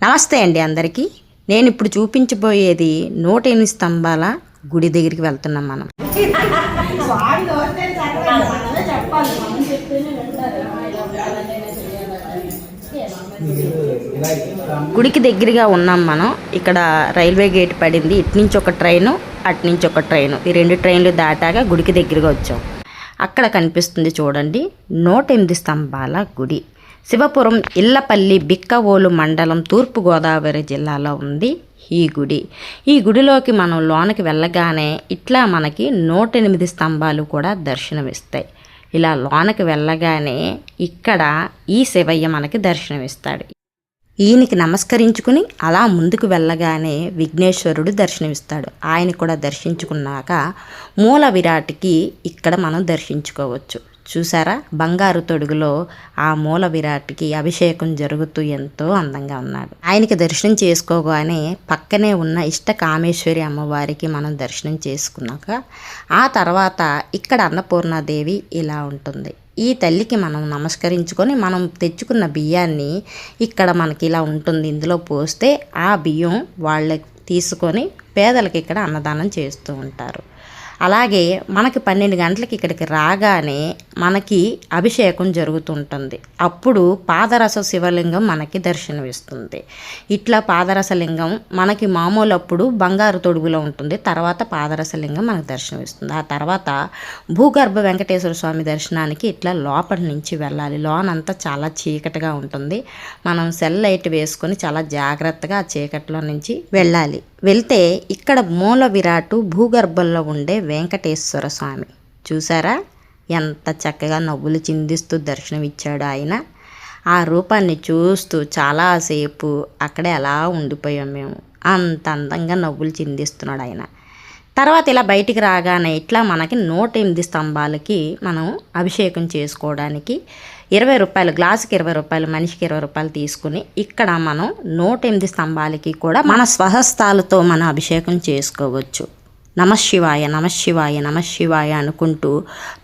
నమస్తే అండి అందరికీ. నేను ఇప్పుడు చూపించబోయేది 108 స్తంభాల గుడి దగ్గరికి వెళ్తున్నాం మనం. గుడికి దగ్గరగా ఉన్నాం మనం. ఇక్కడ రైల్వే గేట్ పడింది. ఇటు నుంచి ఒక ట్రైను, అటు నుంచి ఒక ట్రైను. ఈ 2 ట్రైన్లు దాటాక గుడికి దగ్గరగా వచ్చాం. అక్కడ కనిపిస్తుంది చూడండి 108 స్తంభాల గుడి. శివపురం ఇళ్లపల్లి బిక్కవోలు మండలం తూర్పుగోదావరి జిల్లాలో ఉంది ఈ గుడి. ఈ గుడిలోకి మనం లోనకి వెళ్ళగానే ఇట్లా మనకి 108 స్తంభాలు కూడా దర్శనమిస్తాయి. ఇలా లోనకి వెళ్ళగానే ఇక్కడ ఈ శివయ్య మనకి దర్శనమిస్తాడు. ఈయనకి నమస్కరించుకుని అలా ముందుకు వెళ్ళగానే విఘ్నేశ్వరుడు దర్శనమిస్తాడు. ఆయన కూడా దర్శించుకున్నాక మూల విరాట్కి ఇక్కడ మనం దర్శించుకోవచ్చు. చూసారా, బంగారు తొడుగులో ఆ మూల విరాట్కి అభిషేకం జరుగుతూ ఎంతో అందంగా ఉన్నాడు. ఆయనకి దర్శనం చేసుకోగానే పక్కనే ఉన్న ఇష్ట కామేశ్వరి అమ్మవారికి మనం దర్శనం చేసుకున్నాక ఆ తర్వాత ఇక్కడ అన్నపూర్ణాదేవి ఇలా ఉంటుంది. ఈ తల్లికి మనం నమస్కరించుకొని మనం తెచ్చుకున్న బియ్యాన్ని ఇక్కడ మనకి ఇలా ఉంటుంది, ఇందులో పోస్తే ఆ బియ్యం వాళ్ళకి తీసుకొని పేదలకి ఇక్కడ అన్నదానం చేస్తూ ఉంటారు. అలాగే మనకి 12 గంటలకి ఇక్కడికి రాగానే మనకి అభిషేకం జరుగుతుంటుంది. అప్పుడు పాదరస శివలింగం మనకి దర్శనమిస్తుంది. ఇట్లా పాదరసలింగం మనకి మామూలు అప్పుడు బంగారు తొడుగులో ఉంటుంది, తర్వాత పాదరసలింగం మనకు దర్శనమిస్తుంది. ఆ తర్వాత భూగర్భ వెంకటేశ్వర స్వామి దర్శనానికి ఇట్లా లోపల నుంచి వెళ్ళాలి. లోనంతా చాలా చీకటిగా ఉంటుంది. మనం సెల్ లైట్ వేసుకొని చాలా జాగ్రత్తగా ఆ చీకటిలో నుంచి వెళ్ళాలి. వెళ్తే ఇక్కడ మూల విరాటు భూగర్భంలో ఉండే వెంకటేశ్వర స్వామి చూసారా, ఎంత చక్కగా నవ్వులు చిందిస్తూ దర్శనమిచ్చాడు ఆయన. ఆ రూపాన్ని చూస్తూ చాలాసేపు అక్కడే అలా ఉండిపోయాం మేము. అంత అందంగా నవ్వులు చిందిస్తున్నాడు ఆయన. తర్వాత ఇలా బయటికి రాగానే ఇట్లా మనకి 108 స్తంభాలకి మనం అభిషేకం చేసుకోవడానికి 20 రూపాయలు, గ్లాసుకి 20 రూపాయలు, మనిషికి 20 రూపాయలు తీసుకుని ఇక్కడ మనం 108 స్తంభాలకి కూడా మన స్వహస్తాలతో మనం అభిషేకం చేసుకోవచ్చు. నమశివాయ నమశివాయ నమశివాయ అనుకుంటూ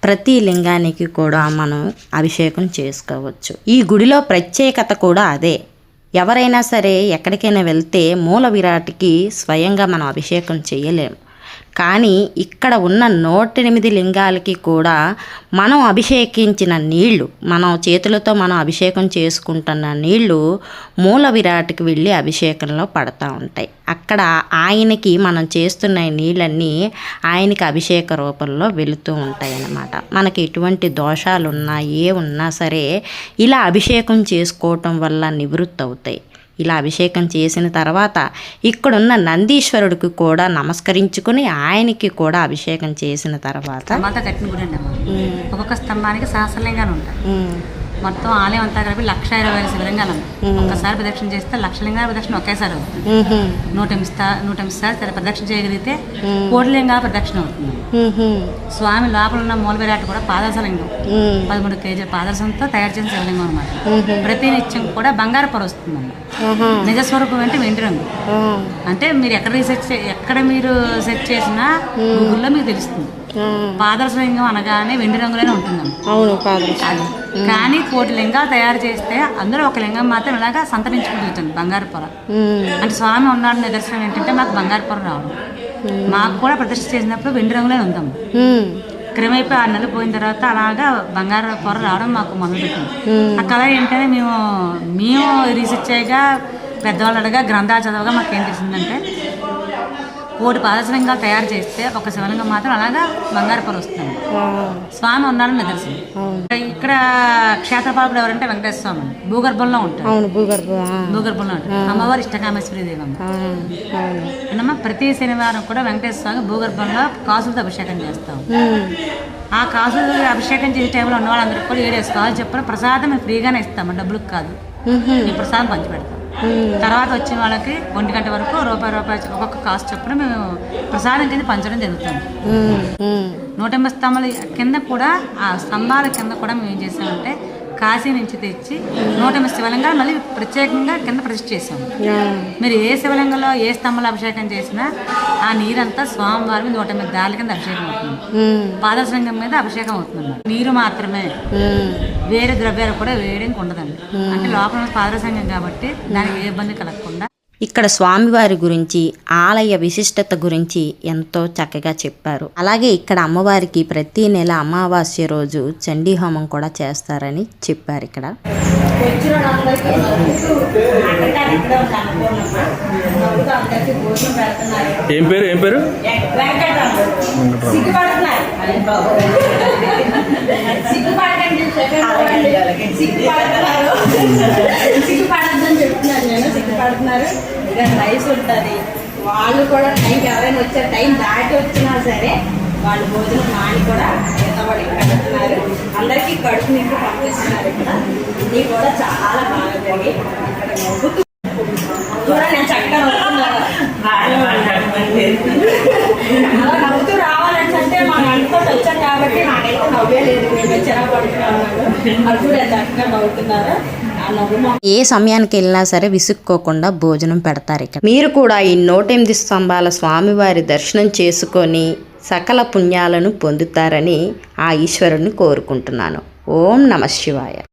ప్రతి లింగానికి కూడా మనం అభిషేకం చేసుకోవచ్చు. ఈ గుడిలో ప్రత్యేకత కూడా అదే. ఎవరైనా సరే ఎక్కడికైనా వెళ్తే మూల విరాట్కి స్వయంగా మనం అభిషేకం చేయలేము. కానీ ఇక్కడ ఉన్న 108 లింగాలకి కూడా మనం అభిషేకించిన నీళ్లు, మనం చేతులతో మనం అభిషేకం చేసుకుంటున్న నీళ్లు మూల విరాట్కి వెళ్ళి అభిషేకంలో పడతా ఉంటాయి. అక్కడ ఆయనకి మనం చేస్తున్న నీళ్ళన్నీ ఆయనకి అభిషేక రూపంలో వెళుతూ ఉంటాయి అన్నమాట. మనకి ఎటువంటి దోషాలు ఉన్నా ఏ ఉన్నా సరే ఇలా అభిషేకం చేసుకోవటం వల్ల నివృత్తి అవుతాయి. ఇలా అభిషేకం చేసిన తర్వాత ఇక్కడున్న నందీశ్వరుడికి కూడా నమస్కరించుకుని ఆయనకి కూడా అభిషేకం చేసిన తర్వాత కట్టిన గుడి అండి. ఒక్కొక్క స్తంభానికి సహస్రలింగాలు ఉంటాయి. మొత్తం ఆలయం అంతా కలిపి 1,20,000 శివలింగాలు. ఒక్కసారి ప్రదక్షిణ చేస్తే 1,00,000 లింగాల ప్రదక్షిణ ఒకేసారి అవుతుంది. 108 సార్లు ప్రదక్షిణ చేయగలిగితే 1,00,000 లింగాల ప్రదక్షిణ అవుతుంది. స్వామి లోపల ఉన్న మూల విరాట్ కూడా పాదరసలింగం 13 కేజీల పాదరసంతో తయారు చేసిన శివలింగం అనమాట. ప్రతి నిత్యం కూడా బంగారు పొర వస్తుందండి. నిజస్వరూపం అంటే వెండి రంగు. అంటే మీరు ఎక్కడ మీరు సెర్చ్ చేసినా గూగుల్లో మీకు తెలుస్తుంది. పాదరసలింగం అనగానే వెండి రంగులోనే ఉంటుందండి. అది కానీ 1,00,000 లింగాలు తయారు చేస్తే అందులో ఒక లింగం మాత్రం ఇలాగా సంతరించుకుంటుంది బంగారు పొర. అంటే స్వామి ఉన్నాడు నిదర్శనం ఏంటంటే మాకు బంగారు పొర రావడం. మాకు కూడా ప్రదర్శన చేసినప్పుడు వెండి రంగులోనే ఉందాం. క్రమేపీ 6 నెలలు పోయిన తర్వాత అలాగా బంగారు పొర రావడం మాకు మొదలుపెట్టింది. ఆ కలర్ ఏంటంటే మేము రీసెర్చ్ చేయగా పెద్దవాళ్ళు అడగా గ్రంథాలు చదవగా మాకేం తెలిసిందంటే 1 పాదరసలింగాలు తయారు చేస్తే ఒక శివలింగం మాత్రం అలాగా బంగారు పొర వస్తుంది. స్వామి ఉన్నాడని నిదర్శనం. ఇక్కడ క్షేత్రపాలకుడు ఎవరంటే వెంకటేశ్వర స్వామి భూగర్భంలో ఉంటాడు. భూగర్భంలో ఉంటాడు. అమ్మవారు ఇష్టకామేశ్వరి దేవమ్మ. అన్నమ్మ ప్రతి శనివారం కూడా వెంకటేశ్వర స్వామి భూగర్భంలో కాసులతో అభిషేకం చేస్తాం. ఆ కాసులు అభిషేకం చేసే టైంలో ఉన్న వాళ్ళందరికీ కూడా 7 కాసులు చెప్పిన ప్రసాదం మేము ఫ్రీగానే ఇస్తాము, డబ్బులకు కాదు. ఈ ప్రసాదం పంచిపెడతాం. తర్వాత వచ్చిన వాళ్ళకి 1 గంట వరకు రూపాయి ఒక్కొక్క కాస్ట్ చొప్పున మేము ప్రసాదం కింద పంచడం జరుగుతుంది. 108 స్తంభాల కింద కూడా ఆ స్తంభాల కింద కూడా మేము ఏం చేసామంటే కాశీ నుంచి తెచ్చి 108 శివలింగాలు మళ్ళీ ప్రత్యేకంగా కింద ప్రతిష్ఠ చేసాము. మీరు ఏ శివలింగంలో ఏ స్తంభంలో అభిషేకం చేసినా ఆ నీరంతా స్వామివారి మీద 108 దారుల కింద అభిషేకం అవుతుంది. పాదశలింగం మీద అభిషేకం అవుతుంది. నీరు మాత్రమే, వేరే ద్రవ్యాలు కూడా వేయడానికి ఉండదండి. అంటే లోపల పాదశలింగం కాబట్టి దానికి ఏ ఇబ్బంది కలగకుండా. ఇక్కడ స్వామివారి గురించి, ఆలయ విశిష్టత గురించి ఎంతో చక్కగా చెప్పారు. అలాగే ఇక్కడ అమ్మవారికి ప్రతి నెల అమావాస్య రోజు చండీ హోమం కూడా చేస్తారని చెప్పారు. ఇక్కడ ఏం పేరు సిగ్గుపడద్దని చెప్తున్నాను నేను. సిగ్గుపడుతున్నారు. ఇక రైస్ ఉంటుంది. వాళ్ళు కూడా టైంకి ఎవరైనా వచ్చే టైం దాటి వచ్చినా సరే వాళ్ళు భోజనం మాని కూడా ఎంతబడి పెడుతున్నారు. అందరికీ కడుపు నింపి పంపిస్తున్నారు. ఇక్కడ ఇది కూడా చాలా బాగా జరిగి ఇక్కడ నవ్వుతూ కూడా నేను చక్కగా నవ్వుతున్నాను. అలా నవ్వుతూ రావాలంటే మనం అనుకోటి వచ్చాం కాబట్టి నాకైతే నవ్వే లేదు. మేము చిరా పడుతున్నాను. అది కూడా చక్కగా నవ్వుతున్నారు. ఏ సమయానికి వెళ్ళినా సరే విసుక్కోకుండా భోజనం పెడతారు. ఇక్కడ మీరు కూడా ఈ 108 స్తంభాల స్వామివారి దర్శనం చేసుకొని సకల పుణ్యాలను పొందుతారని ఆ ఈశ్వరుని కోరుకుంటున్నాను. ఓం నమః శివాయ.